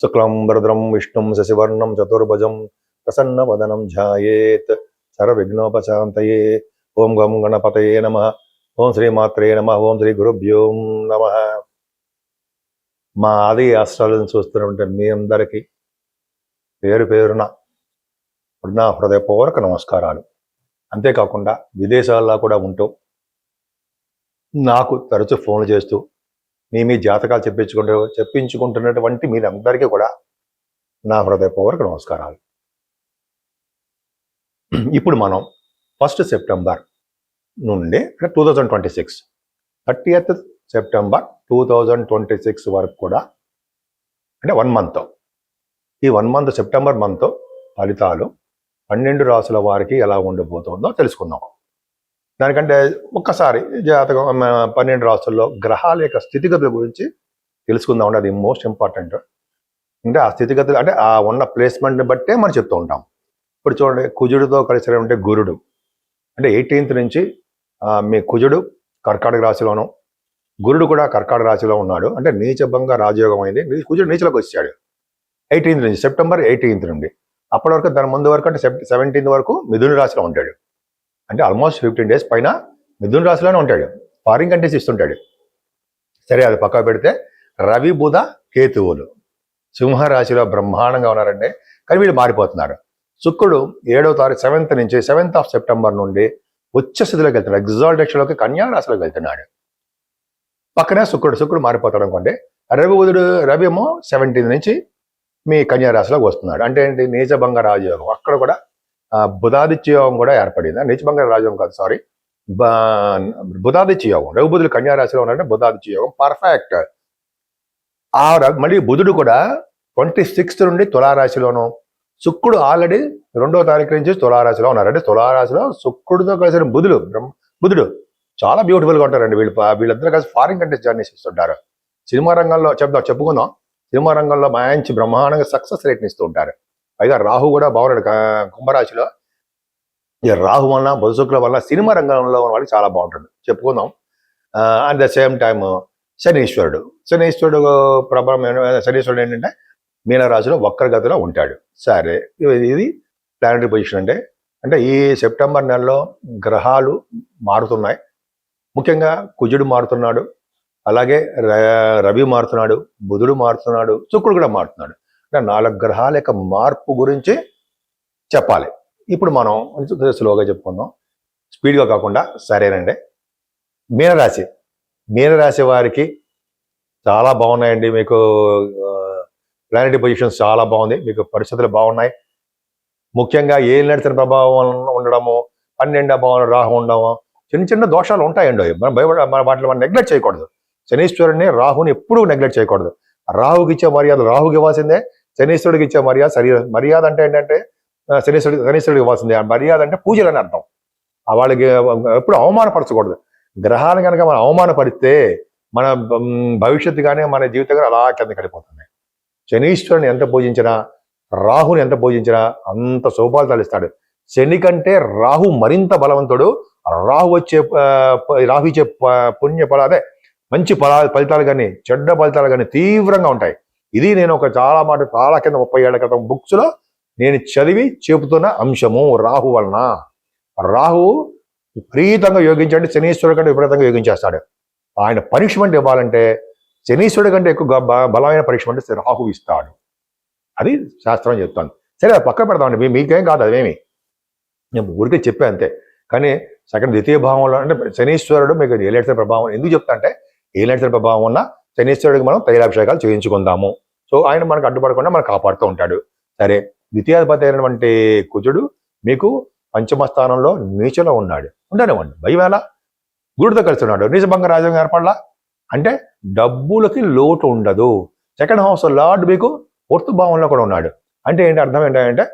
శుక్లాంబరధరం విష్ణుం శశివర్ణం చతుర్భుజం ప్రసన్నవదనం ధ్యాయేత్ సర్వవిఘ్నోపశాంతయే. ఓం గం గణపతయే నమః. ఓం శ్రీమాత్రే నమః. ఓం శ్రీ గురుభ్యో నమః. మా ఆది ఆశ్రయాలను చూస్తున్నటువంటి మీ అందరికీ పేరు పేరున నా హృదయపూర్వక నమస్కారాలు. అంతేకాకుండా విదేశాల్లో కూడా ఉంటూ నాకు తరచూ ఫోన్లు చేస్తూ మీ జాతకాలు చెప్పించుకుంటున్నటువంటి మీరందరికీ కూడా నా హృదయపూర్వక నమస్కారాలు. ఇప్పుడు మనం 1 సెప్టెంబర్ నుండి 2026 30th సెప్టెంబర్ 2026 వరకు కూడా అంటే 1 మంత్, ఈ 1 మంత్ సెప్టెంబర్ మంత్ ఫలితాలు 12 రాసుల వారికి ఎలా ఉండబోతుందో తెలుసుకుందాం. దానికంటే ఒక్కసారి జాతకం 12 రాసుల్లో గ్రహాల యొక్క స్థితిగతుల గురించి తెలుసుకుందాం. అంటే అది మోస్ట్ ఇంపార్టెంట్. అంటే ఆ స్థితిగతులు అంటే ఆ ఉన్న ప్లేస్మెంట్ని బట్టే మనం చెప్తూ ఉంటాం. ఇప్పుడు చూడండి, కుజుడితో కలిసి ఉంటే గురుడు అంటే 18th నుంచి మీ కుజుడు కర్కాటక రాశిలోను, గురుడు కూడా కర్కాటక రాశిలో ఉన్నాడు. అంటే నీచభంగ రాజయోగం అయింది. కుజుడు నీచలోకి వచ్చాడు 18th నుంచి, సెప్టెంబర్ 18th నుండి. అప్పటి వరకు దాని ముందు వరకు అంటే 17th వరకు మిథున రాశిలో ఉంటాడు. అంటే ఆల్మోస్ట్ 15 days పైన మిథున రాశిలోనే ఉంటాడు. ఫారిన్ కంట్రీస్ ఇస్తుంటాడు. సరే, అది పక్క పెడితే రవి బుధ కేతువులు సింహరాశిలో బ్రహ్మాండంగా ఉన్నారండి. కానీ వీళ్ళు మారిపోతున్నారు. శుక్రుడు 7వ తారీఖు 7th of September నుండి ఉచ్చ స్థితిలోకి వెళ్తున్నాడు. ఎగ్జాల్టేషన్లోకి కన్యా రాశిలోకి వెళ్తున్నాడు. పక్కనే శుక్రుడు మారిపోతాడు అనుకోండి. రవి ఏమో 17th నుంచి మీ కన్యా రాశిలోకి వస్తున్నాడు. అంటే ఏంటి? నీచభంగ రాజయోగం. అక్కడ కూడా బుధాదిత్య యోగం కూడా ఏర్పడింది. నీచభంగ రాజయోగం కాదు, సారీ, బుధాదిత్య యోగం. రవి బుధులు కన్యా రాశిలో ఉన్నారంటే బుధాదిత్య యోగం పర్ఫెక్ట్. మళ్ళీ బుధుడు కూడా 26th నుండి తులారాశిలోను, శుక్రుడు ఆల్రెడీ 2వ తారీఖు నుంచి తులారాశిలో ఉన్నారు. అంటే తులారాశిలో శుక్రుడితో కలిసిన బుధుడు చాలా బ్యూటిఫుల్గా ఉంటారండి. వీళ్ళందరూ కలిసి ఫారిన్ కంట్రీస్ జర్నీస్ ఇస్తుంటారు. సినిమా రంగంలో చెప్పుకుందాం. సినిమా రంగంలో మంచి బ్రహ్మాండంగా సక్సెస్ రేట్ని ఇస్తూ ఉంటారు. పైగా రాహు కూడా బాగున్నాడు కుంభరాశిలో. ఈ రాహు వలన బుధ శుక్రుల వల్ల సినిమా రంగంలో ఉన్న వాళ్ళకి చాలా బాగుంటుంది. చెప్పుకుందాం. అట్ ద సేమ్ టైమ్ శనీశ్వరుడు ప్రభావం శనీశ్వరుడు ఏంటంటే మీనరాశిలో వక్రగతిలో ఉంటాడు. సరే, ఇది ప్లానటరీ పొజిషన్. అంటే ఈ సెప్టెంబర్ నెలలో గ్రహాలు మారుతున్నాయి. ముఖ్యంగా కుజుడు మారుతున్నాడు, అలాగే రవి మారుతున్నాడు, బుధుడు మారుతున్నాడు, శుక్రుడు కూడా మారుతున్నాడు. అంటే 4 గ్రహాల యొక్క మార్పు గురించి చెప్పాలి. ఇప్పుడు మనం స్లోగా చెప్పుకుందాం, స్పీడ్గా కాకుండా. సరేనండి, మీనరాశి వారికి చాలా బాగున్నాయండి. మీకు ప్లానటరీ పొజిషన్స్ చాలా బాగుంది. మీకు పరిస్థితులు బాగున్నాయి. ముఖ్యంగా ఏలినాటి ప్రభావం ఉండడము, 12వ భావం రాహు ఉండడము, చిన్న దోషాలు ఉంటాయండి. మనం వాటిని నెగ్లెక్ట్ చేయకూడదు. శనీశ్వరుని రాహుని ఎప్పుడూ నెగ్లెక్ట్ చేయకూడదు. రాహుకి ఇచ్చే మర్యాద రాహుకి ఇవ్వాల్సిందే, శనీశ్వరుడికి ఇచ్చే మర్యాద అంటే ఏంటంటే శనీశ్వరుడికి ఇవ్వాల్సిందే. మర్యాద అంటే పూజలు అని అర్థం. వాళ్ళకి ఎప్పుడు అవమానపరచకూడదు. గ్రహాలు కనుక మనం అవమానపరిస్తే మన భవిష్యత్తు కానీ మన జీవితం కానీ అలా కింద కడిపోతుంది. శనీశ్వరుని ఎంత పూజించినా, రాహుని ఎంత పూజించినా అంత శుభాలు ఇస్తాడు. శని కంటే రాహు మరింత బలవంతుడు. రాహు ఇచ్చే పుణ్య ఫలాదే మంచి ఫలితాలు కానీ చెడ్డ ఫలితాలు కానీ తీవ్రంగా ఉంటాయి. ఇది నేను చాలా కింద 30 ఏళ్ల క్రితం బుక్స్ లో నేను చదివి చెబుతున్న అంశము. రాహు వలన రాహు విపరీతంగా యోగించండి, శనీశ్వరుడు కంటే విపరీతంగా యోగించేస్తాడు. ఆయన పనిష్మెంట్ ఇవ్వాలంటే శనీశ్వరుడు కంటే ఎక్కువ బలమైన పనిష్మెంట్ రాహు ఇస్తాడు. అది శాస్త్రం చెప్తాను. సరే, అది పక్కన పెడతామండి. మీకేం కాదు, అదేమి నేను ఊరికే చెప్పే అంతే. కానీ ద్వితీయ భావంలో అంటే శనీశ్వరుడు మీకు ఏలేటి ప్రభావం ఎందుకు చెప్తా అంటే, ఏలేటి ప్రభావం ఉన్న శనీశ్వరుడికి మనం తైలాభిషేకాలు చేయించుకుందాము. సో ఆయన మనకు అడ్డుపడకుండా మనం కాపాడుతూ ఉంటాడు. సరే, ద్వితీయాధిపతి అయినటువంటి కుజుడు మీకు పంచమ స్థానంలో నీచలో ఉండనివ్వండి. భయవేళ గురుడితో కలిసి ఉన్నాడు. నీచభంగ రాజ్యం ఏర్పడలా అంటే డబ్బులకి లోటు ఉండదు. 2nd house లార్డ్ మీకు 4th భావంలో కూడా ఉన్నాడు. అంటే అర్థం ఏంటంటే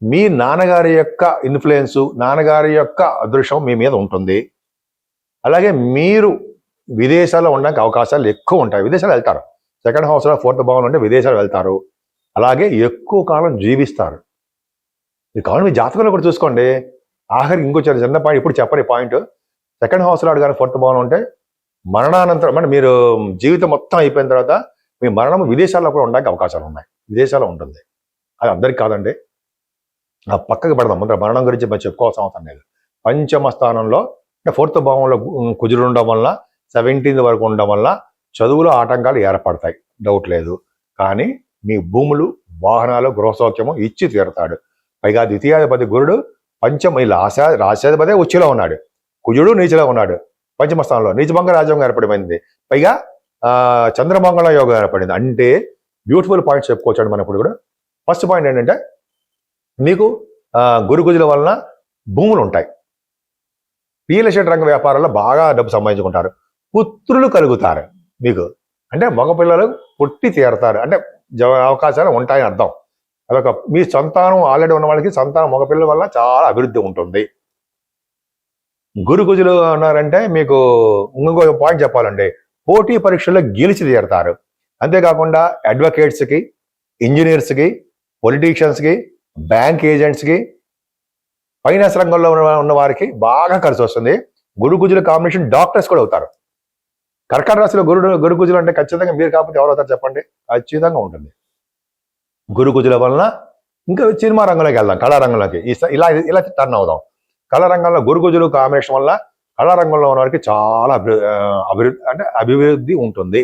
మీ నాన్నగారి యొక్క ఇన్ఫ్లుయెన్స్, నాన్నగారి యొక్క అదృష్టం మీ మీద ఉంటుంది. అలాగే మీరు విదేశాల్లో ఉండడానికి అవకాశాలు ఎక్కువ ఉంటాయి. విదేశాలు వెళ్తారు. 2nd house 4th భావంలో ఉంటే విదేశాలు వెళ్తారు. అలాగే ఎక్కువ కాలం జీవిస్తారు. ఇది కావాలి మీ జాతకంలో కూడా చూసుకోండి. ఆఖరికి ఇంకో చిన్న పాయింట్ ఇప్పుడు చెప్పని పాయింట్, 2nd house లార్డ్ కానీ 4th భావంలో ఉంటే మరణానంతరం అంటే మీరు జీవితం మొత్తం అయిపోయిన తర్వాత మీ మరణం విదేశాల్లో కూడా ఉండడానికి అవకాశాలు ఉన్నాయి. విదేశాల్లో ఉంటుంది. అది అందరికి కాదండి. ఆ పక్కకి పెడదాం. ముందర మరణం గురించి మనం చెప్పుకోవాల్సిన అవసరం లేదు. పంచమ స్థానంలో అంటే 4th భావంలో కుజుడు ఉండడం వల్ల 17th వరకు ఉండడం వల్ల చదువులో ఆటంకాలు ఏర్పడతాయి, డౌట్ లేదు. కానీ మీ భూములు, వాహనాలు, గృహసౌఖ్యము ఇచ్చి తీరుతాడు. పైగా ద్వితీయాధిపతి గురుడు పంచమ రాశాధిపతి ఉచ్చులో ఉన్నాడు, కుజుడు నీచలో ఉన్నాడు. పంచమ స్థానంలో నీచభంగ రాజ్యాంగం ఏర్పడిపోయింది. పైగా చంద్రమంగళ యోగం ఏర్పడింది. అంటే బ్యూటిఫుల్ పాయింట్స్ చెప్పుకోవచ్చండి మనం ఇప్పుడు కూడా. ఫస్ట్ పాయింట్ ఏంటంటే మీకు గురు కుజుల వలన భూములు ఉంటాయి. రియల్ ఎస్టేట్ రంగ వ్యాపారాల్లో బాగా డబ్బు సంపాదించుకుంటారు. పుత్రులు కలుగుతారు మీకు. అంటే మగపిల్లలు పుట్టి తీరతారు. అంటే అవకాశాలు ఉంటాయని అర్థం. అదొక మీ సంతానం ఆల్రెడీ ఉన్న వాళ్ళకి సంతానం మగపిల్లల వల్ల చాలా అభివృద్ధి ఉంటుంది. గురు కుజులు అన్నారంటే మీకు ఇంకో పాయింట్ చెప్పాలండి, పోటీ పరీక్షల్లో గెలిచి తీరుతారు. అంతేకాకుండా అడ్వకేట్స్కి, ఇంజనీర్స్కి, పొలిటీషియన్స్కి, బ్యాంక్ ఏజెంట్స్కి, ఫైనాన్స్ రంగంలో ఉన్న వారికి బాగా కలిసి వస్తుంది. గురు కుజుల కాంబినేషన్ డాక్టర్స్ కూడా అవుతారు. కర్కాటక రాశిలో గురు కుజులు అంటే ఖచ్చితంగా మీరు కాకపోతే ఎవరు అవుతారు చెప్పండి? ఖచ్చితంగా ఉంటుంది. గురు కుజుల వలన ఇంకా సినిమా రంగంలోకి వెళ్దాం, కళారంగంలోకి. ఇలా ఇలా టర్న్ అవుదాం. కళారంగంలో గురు కుజులు కాంబినేషన్ వల్ల కళారంగంలో ఉన్న వారికి చాలా అభివృద్ధి ఉంటుంది.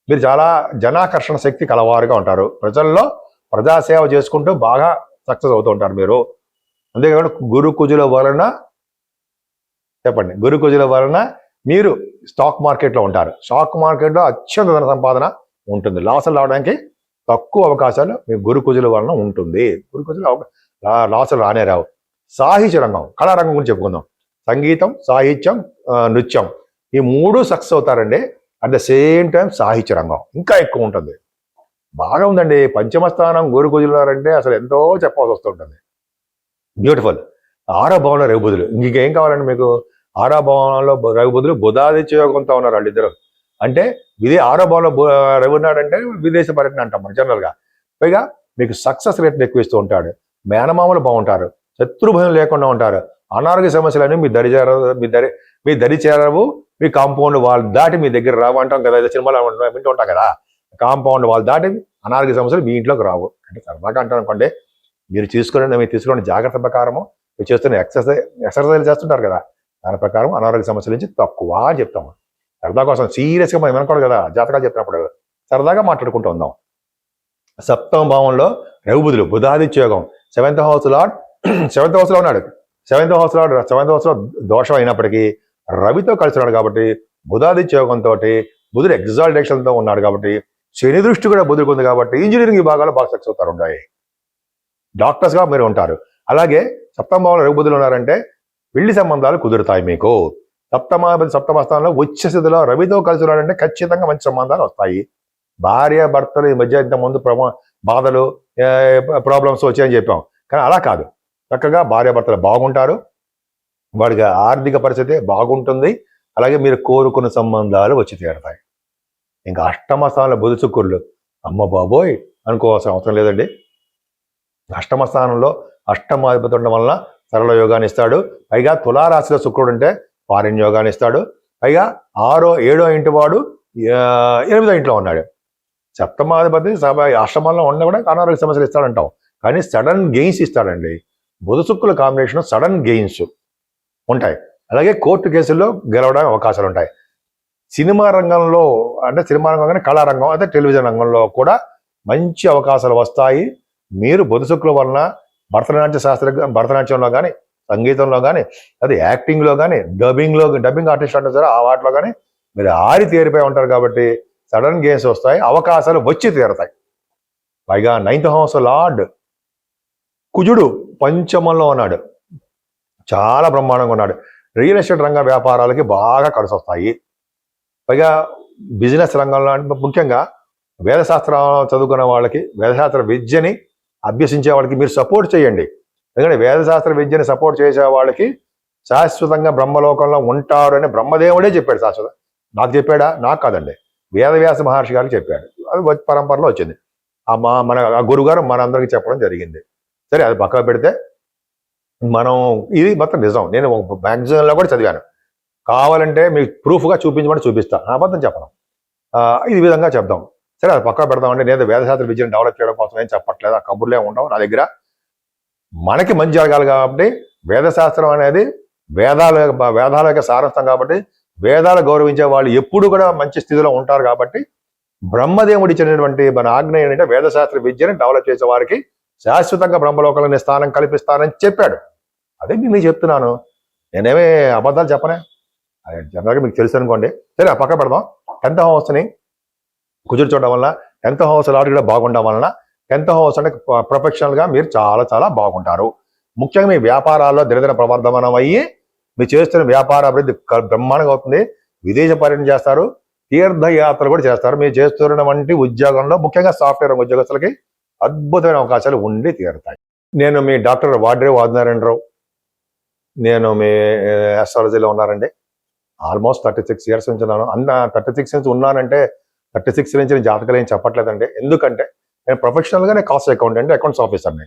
మీరు చాలా జనాకర్షణ శక్తి కలవారుగా ఉంటారు. ప్రజల్లో ప్రజాసేవ చేసుకుంటూ బాగా సక్సెస్ అవుతూ ఉంటారు మీరు. అంతేకాకుండా గురు కుజుల వలన చెప్పండి, గురు కుజుల వలన మీరు స్టాక్ మార్కెట్లో ఉంటారు. స్టాక్ మార్కెట్లో అత్యంత ధన సంపాదన ఉంటుంది. లాసులు రావడానికి తక్కువ అవకాశాలు మీ గురు కుజుల వలన ఉంటుంది. గురు కుజులు లాసులు రానే రావు. సాహిత్య రంగం, కళారంగం గురించి చెప్పుకుందాం. సంగీతం, సాహిత్యం, నృత్యం, ఈ 3 సక్సెస్ అవుతారండి. అట్ ద సేమ్ టైం సాహిత్య రంగం ఇంకా ఎక్కువ ఉంటుంది. బాగా ఉందండి. పంచమ స్థానం గురు కుజులారంటే అసలు ఎంతో చెప్పాల్సి వస్తుంటుంది. బ్యూటిఫుల్. 6వ భావంలో రవిబుధులు. ఇంకేం కావాలండి మీకు? 6వ భావంలో రవిబుధులు బుధాదిత్య యోగంతో ఉన్నారు వాళ్ళిద్దరు. అంటే ఇది 6వ భావంలో రవి ఉన్నాడంటే విదేశీ పర్యటన అంటాం మనం జనరల్గా. పైగా మీకు సక్సెస్ రేట్ ఎక్కువ ఇస్తూ ఉంటాడు. మేనమామలు బాగుంటారు. శత్రుభయం లేకుండా ఉంటారు. అనారోగ్య సమస్యలన్నీ మీ దరి చేరవు. మీ కాంపౌండ్ వాళ్ళు దాటి మీ దగ్గర రావు అంటాం కదా, సినిమాలో వింటూ ఉంటాం కదా. కాంపౌండ్ వాళ్ళు దాటి అనారోగ్య సమస్యలు మీ ఇంట్లోకి రావు. అంటే సరదాగా అంటారు అనుకోండి. మీరు తీసుకునే జాగ్రత్త ప్రకారము మీరు చేస్తున్న ఎక్సర్సైజ్ చేస్తుంటారు కదా, దాని ప్రకారం అనారోగ్య సమస్యల నుంచి తక్కువ అని చెప్తాము. సరదా కోసం సీరియస్గా మనం వినకూడదు కదా, జాతకాలు చెప్పినప్పుడు సరదాగా మాట్లాడుకుంటూ ఉందాం. 7వ భావంలో రవిబుధులు, బుధాదిత్య యోగం. 7th హౌస్ లార్డ్ 7th హౌస్లో ఉన్నాడు. 7th హౌస్లో దోషం అయినప్పటికీ రవితో కలిసి ఉన్నాడు కాబట్టి బుధాదిత్య యోగంతో బుధుడు ఎగ్జాల్టేషన్తో ఉన్నాడు కాబట్టి శని దృష్టి కూడా బుధుడికి ఉంది కాబట్టి ఇంజనీరింగ్ విభాగాల్లో బాగా సక్సెస్ అవుతారు. ఉంటాయి. డాక్టర్స్గా మీరు ఉంటారు. అలాగే 7వ భావంలో రవిబుధులు ఉన్నారంటే పెళ్లి సంబంధాలు కుదురుతాయి మీకు. సప్తమ స్థానంలో ఉచ్చ స్థితిలో రవితో కలిసి ఉన్నాడంటే ఖచ్చితంగా మంచి సంబంధాలు వస్తాయి. భార్య భర్తలు ఈ మధ్య ఇంతకుముందు బాధలు, ప్రాబ్లమ్స్ వచ్చాయని చెప్పాం. కానీ అలా కాదు. చక్కగా భార్య భర్తలు బాగుంటారు. వాడికి ఆర్థిక పరిస్థితి బాగుంటుంది. అలాగే మీరు కోరుకున్న సంబంధాలు వచ్చి తీరుతాయి. ఇంకా 8వ స్థానంలో బుధ శుక్రులు, అమ్మ బాబోయ్ అనుకోవాల్సిన అవసరం లేదండి. 8వ స్థానంలో అష్టమాధిపతి ఉండడం వలన సరళ యోగాన్ని ఇస్తాడు. పైగా తులారాశిలో శుక్రుడు అంటే ఫారిన్ యోగాన్ని ఇస్తాడు. పైగా 7వ ఇంటి వాడు 8వ ఇంట్లో ఉన్నాడు. సప్తమాధిపతి అష్టమంలో ఉన్న కూడా అనారోగ్య సమస్యలు ఇస్తాడంటాం. కానీ సడన్ గెయిన్స్ ఇస్తాడండి. బుధ శుక్రుల కాంబినేషన్ సడన్ గెయిన్స్ ఉంటాయి. అలాగే కోర్టు కేసుల్లో గెలవడానికి అవకాశాలు ఉంటాయి. సినిమా రంగంలో అంటే సినిమా రంగం కానీ కళారంగం అంటే టెలివిజన్ రంగంలో కూడా మంచి అవకాశాలు వస్తాయి. మీరు బుధ శుక్రుల వలన భరతనాట్యంలో కానీ, సంగీతంలో కానీ, అది యాక్టింగ్లో కానీ, డబ్బింగ్ ఆర్టిస్ట్ అంటే సరే ఆ వాటిలో కానీ మీరు ఆరి తేరిపోయి ఉంటారు కాబట్టి సడన్ గెయిన్స్ వస్తాయి, అవకాశాలు వచ్చి తీరుతాయి. పైగా 9th హౌస్ లార్డ్ కుజుడు పంచమంలో ఉన్నాడు. చాలా బ్రహ్మాండంగా ఉన్నాడు. రియల్ ఎస్టేట్ రంగ వ్యాపారాలకి బాగా కలిసి వస్తాయి. పైగా బిజినెస్ రంగంలో ముఖ్యంగా వేదశాస్త్రం చదువుకున్న వాళ్ళకి, వేదశాస్త్ర విద్యని అభ్యసించే వాళ్ళకి మీరు సపోర్ట్ చేయండి. ఎందుకంటే వేదశాస్త్ర విద్యని సపోర్ట్ చేసే వాళ్ళకి శాశ్వతంగా బ్రహ్మలోకంలో ఉంటారు అని బ్రహ్మదేవుడే చెప్పాడు. శాశ్వతం నాకు చెప్పాడా? నాకు కాదండి, వేదవ్యాస మహర్షి గారికి చెప్పాడు. అది పరంపరలో వచ్చింది. మన గురుగారు మనందరికీ చెప్పడం జరిగింది. సరే, అది పక్కన పెడితే మనం ఇది మొత్తం నిజం. నేను ఒక మ్యాగజైన్లో కూడా చదివాను. కావాలంటే మీకు ప్రూఫ్గా చూపించమని చూపిస్తా, నా అబద్ధం చెప్పను. ఇది విధంగా చెప్దాం. సరే అది పక్కా పెడదామంటే నేను వేదశాస్త్ర విద్యను డెవలప్ చేయడం కోసం ఏం చెప్పట్లేదు, ఆ కబుర్లే ఉండవు నా దగ్గర. మనకి మంచి జరగాలి కాబట్టి వేదశాస్త్రం అనేది వేదాల యొక్క సారాంశం కాబట్టి వేదాలు గౌరవించే వాళ్ళు ఎప్పుడు కూడా మంచి స్థితిలో ఉంటారు కాబట్టి బ్రహ్మదేవుడు ఇచ్చినటువంటి మన ఆజ్ఞ ఏంటంటే వేదశాస్త్ర విద్యని డెవలప్ చేసే వారికి శాశ్వతంగా బ్రహ్మలోకంలోని స్థానం కల్పిస్తానని చెప్పాడు. అదే నేను చెప్తున్నాను, నేనేమే అబద్ధాలు చెప్పనే. అదే జనరల్గా మీకు తెలుసు అనుకోండి. సరే పక్క పెడదాం. 10th హౌస్ని కుజుడు చూడడం వల్ల 10th హౌస్ లాట్ కూడా బాగుండడం వలన 10th హౌస్ అంటే ప్రొఫెషనల్గా మీరు చాలా చాలా బాగుంటారు. ముఖ్యంగా మీ వ్యాపారాల్లో దినదిన ప్రవర్ధమానం అయ్యి మీరు చేస్తున్న వ్యాపార అభివృద్ధి బ్రహ్మాండంగా అవుతుంది. విదేశ పర్యటన చేస్తారు, తీర్థయాత్రలు కూడా చేస్తారు. మీరు చేస్తున్నటువంటి ఉద్యోగంలో ముఖ్యంగా సాఫ్ట్వేర్ ఉద్యోగస్తులకి అద్భుతమైన అవకాశాలు ఉండి తీరుతాయి. నేను మీ డాక్టర్ వాడ్రేవ్ ఆదినారాయణరావు. నేను మీ ఆస్ట్రాలజీలో ఉన్నారండి. ఆల్మోస్ట్ 36 years నుంచి ఉన్నాను. 36 నుంచి ఉన్నానంటే 36 నుంచి నేను జాతకాలు ఏం చెప్పట్లేదండి. ఎందుకంటే నేను ప్రొఫెషనల్గా నేను కాస్ట్ అకౌంటెంట్, అకౌంట్స్ ఆఫీసర్ని.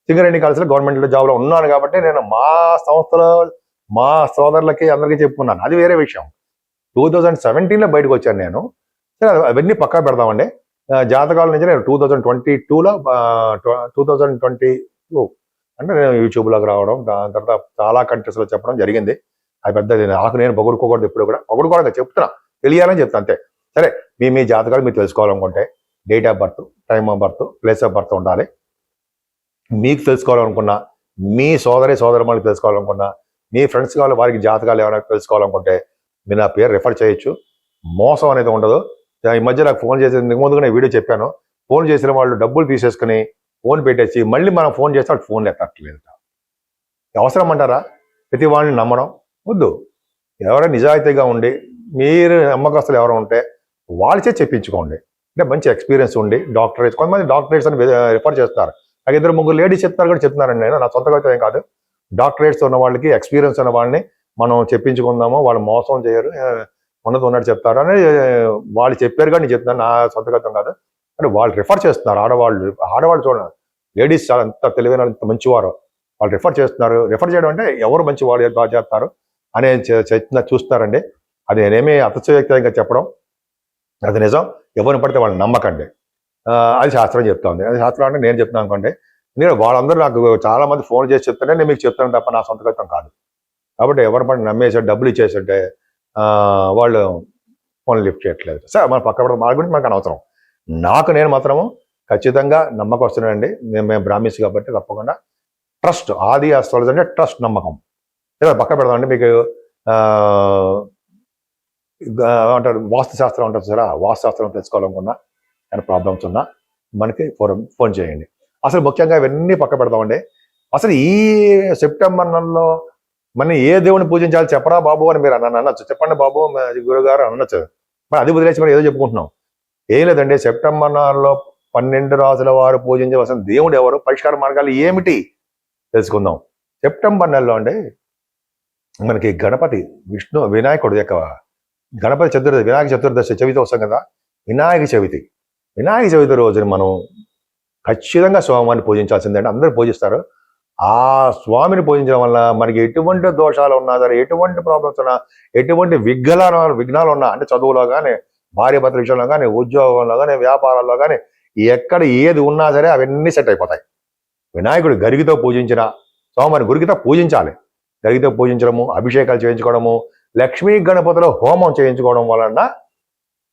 సింగరేణి కాలేజీలో గవర్నమెంట్ జాబ్లో ఉన్నాను కాబట్టి నేను మా సంస్థలో మా సోదరులకి అందరికీ చెప్పుకున్నాను. అది వేరే విషయం. 2017లో బయటకు వచ్చాను నేను. సరే అవన్నీ పక్కా పెడదామండి. జాతకాల నుంచి నేను 2022లో 2022 అంటే నేను యూట్యూబ్లోకి రావడం, దాని తర్వాత చాలా కంట్రీస్లో చెప్పడం జరిగింది. అది పెద్దది నాకు నేను పొగుడుకోకూడదు, ఎప్పుడు కూడా పొగుడుకోవడం చెప్తున్నా, తెలియాలని చెప్తాను అంతే. సరే మీ జాతకాలు మీరు తెలుసుకోవాలనుకుంటే date of birth, time of birth, place of birth ఉండాలి. మీకు తెలుసుకోవాలనుకున్నా, మీ సోదరులకు తెలుసుకోవాలనుకున్నా, మీ ఫ్రెండ్స్ కావాలి వారికి జాతకాలు ఏమైనా తెలుసుకోవాలనుకుంటే మీరు నా పేరు రిఫర్ చేయొచ్చు. మోసం అనేది ఉండదు. ఈ మధ్య నాకు ఫోన్ చేసి ముందుగా నేను వీడియో చెప్పాను, ఫోన్ చేసిన వాళ్ళు డబ్బులు తీసేసుకుని ఫోన్ పెట్టేసి మళ్ళీ మనం ఫోన్ చేస్తే వాళ్ళు ఫోన్లు ఎత్తట్లేదు. అవసరం అంటారా? ప్రతి వాళ్ళని నమ్మడం వద్దు. ఎవరైనా నిజాయితీగా ఉండి మీరు నమ్మకస్తులు ఎవరు ఉంటే వాళ్ళచే చెప్పించుకోండి. అంటే మంచి ఎక్స్పీరియన్స్ ఉండి డాక్టరేట్స్, కొంతమంది డాక్టరేట్స్ అని రిఫర్ చేస్తున్నారు. నాకు 2-3 లేడీస్ చెప్తున్నారు కూడా చెప్తున్నారండి. నేను నా సొంతగా అయితే ఏం కాదు. డాక్టరేట్స్ ఉన్న వాళ్ళకి, ఎక్స్పీరియన్స్ ఉన్న వాళ్ళని మనం చెప్పించుకుందాము, వాళ్ళు మోసం చేయరు, ఉన్నట్టు చెప్తారు అని వాళ్ళు చెప్పారు. కానీ నేను చెప్తున్నాను, నా సొంతగతం కాదు. అంటే వాళ్ళు రిఫర్ చేస్తున్నారు. ఆడవాళ్ళు చూడండి, లేడీస్ చాలా ఎంత తెలివైన ఎంత మంచివారు, వాళ్ళు రిఫర్ చేస్తున్నారు. రిఫర్ చేయడం అంటే ఎవరు మంచివాడు బాగా చేస్తారు అనే చూస్తున్నారండి. అది నేనేమి అతిశయోక్తంగా చెప్పడం, అది నిజం. ఎవరిని పడితే వాళ్ళని నమ్మకండి. అది శాస్త్రం చెప్తా ఉంది. అది శాస్త్రం అంటే నేను చెప్తున్నాను అనుకోండి. నేను వాళ్ళందరూ నాకు చాలా మంది ఫోన్ చేసి చెప్తానే నేను మీకు చెప్తాను తప్ప నా సొంతగతం కాదు. కాబట్టి ఎవరి పడి నమ్మేసి డబ్బులు ఇచ్చేస్తుంటే వాళ్ళు ఫోన్ లిఫ్ట్ చేయట్లేదు. సరే మన పక్క మా గురించి మనకు అనవసరం. నేను మాత్రము ఖచ్చితంగా నమ్మకం వస్తున్నానండి. మేము బ్రాహ్మిన్స్ కాబట్టి తప్పకుండా ట్రస్ట్, ఆది ఆస్ట్రాలజీ అంటే ట్రస్ట్, నమ్మకం. పక్క పెడదామండి. మీకు అంటారు వాస్తుశాస్త్రం అంటారు సార్, వాస్తుశాస్త్రం తెలుసుకోవాలనుకున్నా కానీ ప్రాబ్లమ్స్ ఉన్నా మనకి ఫోన్ చేయండి. అసలు ముఖ్యంగా ఇవన్నీ పక్క పెడదామండి. అసలు ఈ సెప్టెంబర్ నెలలో మన ఏ దేవుని పూజించాలి చెప్పరా బాబు అని మీరు అనొచ్చు. చెప్పండి బాబు గురుగారు అనొచ్చు. మరి అది వదిలేసి మనం ఏదో చెప్పుకుంటున్నాం. ఏం లేదండి, సెప్టెంబర్ నెలలో 12 రాసుల వారు పూజించవలసిన దేవుడు ఎవరు, పరిష్కార మార్గాలు ఏమిటి తెలుసుకుందాం. సెప్టెంబర్ నెలలో అండి మనకి గణపతి, వినాయకుడు యొక్క గణపతి చతుర్థి, వినాయక చతుర్దశి చవితి వస్తాం కదా, వినాయక చవితి రోజున మనం ఖచ్చితంగా స్వామిని పూజించాల్సిందంటే అందరూ పూజిస్తారు. ఆ స్వామిని పూజించడం వల్ల మనకి ఎటువంటి దోషాలు ఉన్నా సరే, ఎటువంటి ప్రాబ్లమ్స్ ఉన్నా, ఎటువంటి విఘ్నాలు ఉన్నా, అంటే చదువులో కానీ, భార్య భర్తల విషయంలో కానీ, ఉద్యోగంలో కానీ, వ్యాపారాల్లో కానీ, ఎక్కడ ఏది ఉన్నా సరే అవన్నీ సెట్ అయిపోతాయి. వినాయకుడు గరిగితో పూజించిన స్వామిని గురిగితో పూజించాలి. గరిగితో పూజించడము, అభిషేకాలు చేయించుకోవడము, లక్ష్మీ గణపతుల హోమం చేయించుకోవడం వలన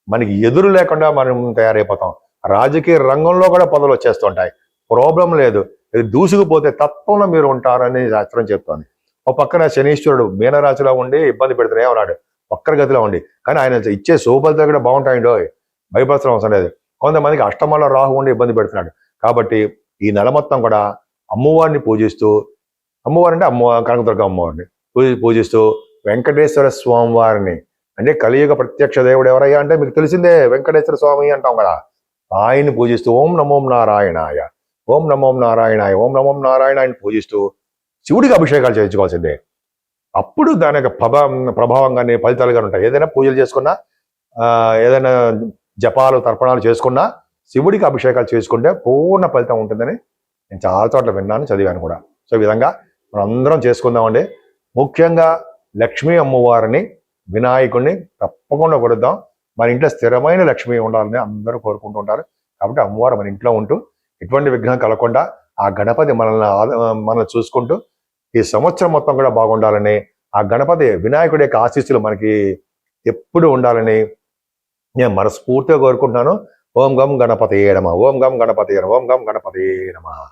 మనకి ఎదురు లేకుండా మనం తయారైపోతాం. రాజకీయ రంగంలో కూడా పదవులు వచ్చేస్తుంటాయి, ప్రాబ్లం లేదు. ఇది దూసుకుపోతే తత్వంలో మీరు ఉంటారని శాస్త్రం చెప్తోంది. ఒక పక్కన శనీశ్వరుడు మీనరాశిలో ఉండి ఇబ్బంది పెడుతూనే ఉన్నాడు, వక్ర గతిలో ఉండి. కానీ ఆయన ఇచ్చే శుభఫలితాలు కూడా బాగుంటాయండో, భయపడాల్సిన అవసరం లేదు. కొంతమందికి అష్టమంలో రాహు ఉండి ఇబ్బంది పెడుతున్నాడు. కాబట్టి ఈ నెల మొత్తం కూడా అమ్మవారిని పూజిస్తూ, అమ్మవారు అంటే కనకదుర్గ అమ్మవారిని పూజిస్తూ, వెంకటేశ్వర స్వామి వారిని, అంటే కలియుగ ప్రత్యక్ష దేవుడు ఎవరయ్యా అంటే మీకు తెలిసిందే, వెంకటేశ్వర స్వామి అంటాం కదా, ఆయన్ని పూజిస్తూ ఓం నమో నారాయణాయ, ఓం నమో నారాయణాయ, ఓం నమో నారాయణాయని పూజిస్తూ శివుడికి అభిషేకాలు చేయించుకోవాల్సిందే. అప్పుడు దాని యొక్క ప్రభావం కానీ ఫలితాలు కానీ ఉంటాయి. ఏదైనా పూజలు చేసుకున్నా, ఏదైనా జపాలు తర్పణాలు చేసుకున్నా శివుడికి అభిషేకాలు చేసుకుంటే పూర్ణ ఫలితం ఉంటుందని నేను చాలా చోట్ల విన్నాను, చదివాను కూడా. సో ఈ విధంగా మనం అందరం చేసుకుందామండి. ముఖ్యంగా లక్ష్మీ అమ్మవారిని, వినాయకుడిని తప్పకుండా కొడుద్దాం. మన ఇంట్లో స్థిరమైన లక్ష్మి ఉండాలని అందరూ కోరుకుంటూ ఉంటారు. కాబట్టి అమ్మవారు మన ఇంట్లో ఉంటూ ఎటువంటి విఘ్నం కలగకుండా ఆ గణపతి మనల్ని చూసుకుంటూ ఈ సంవత్సరం మొత్తం కూడా బాగుండాలని, ఆ గణపతి వినాయకుడి యొక్క ఆశీస్సులు మనకి ఎప్పుడు ఉండాలని నేను మనస్ఫూర్తిగా కోరుకుంటున్నాను. ఓం గం గణపతి నమః. ఓం గం గణపతి నమః. ఓం గం గణపతి నమః.